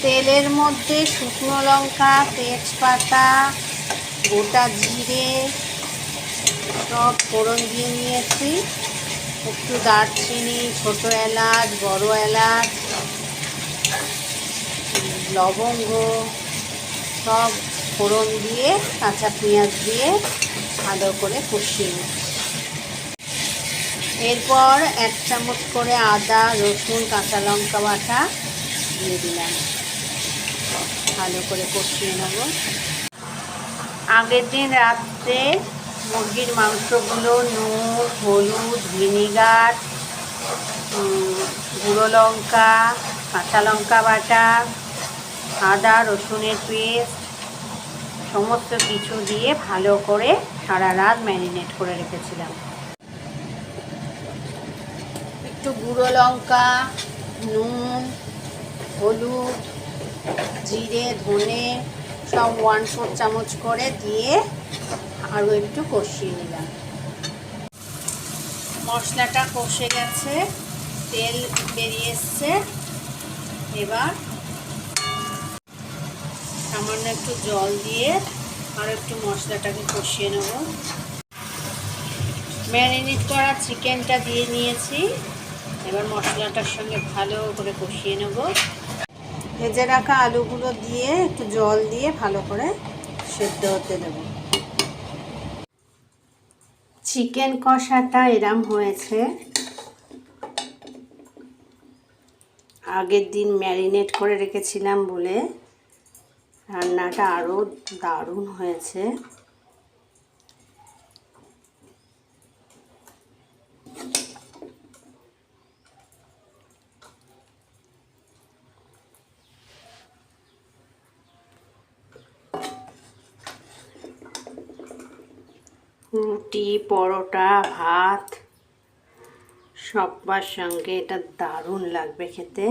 তেলের মধ্যে শুকনো লঙ্কা, তেজপাতা, গোটা জিরে সব ফোড়ন দিয়ে নিয়েছি। একটু দারচিনি, ছোটো এলাচ, বড় এলাচ, লবঙ্গ সব ফোড়ন দিয়ে কাঁচা পেঁয়াজ দিয়ে ভালো করে কষিয়ে নিচ্ছি। এরপর 1 চামচ করে আদা, রসুন, কাঁচা লঙ্কা বাটা দিয়ে দিলাম। ভালো করে কষিয়ে নেব। আগের দিন রাত্রে মুরগির মাংসগুলো নুন, হলুদ, ভিনিগার, গুঁড়ো লঙ্কা, কাঁচা লঙ্কা বাটা, আদা রসুনের পেস্ট সমস্ত কিছু দিয়ে ভালো করে সারা রাত ম্যারিনেট করে রেখেছিলাম। একটু গুঁড়ো লঙ্কা, নুন, হলুদ, জিরে, ধনে সব 1/4 চামচ করে দিয়ে আরও একটু কষিয়ে নিলাম। মশলাটা কষে গেছে, তেল বেরিয়ে এসছে। এবার সামান্য একটু জল দিয়ে আরও একটু মশলাটাকে কষিয়ে নেব। ম্যারিনেট করা চিকেনটা দিয়ে নিয়েছি। এবার মশলাটার সঙ্গে ভালো করে কষিয়ে নেব। ভেজে রাখা আলুগুলো দিয়ে একটু জল দিয়ে ভালো করে সেদ্ধ হতে দেব। চিকেন কষাটা এরম হয়েছে। আগের দিন ম্যারিনেট করে রেখেছিলাম বলে রান্নাটা আরও দারুণ হয়েছে। রুটি, পরোটা, ভাত সবার সঙ্গে এটা দারুণ লাগবে খেতে।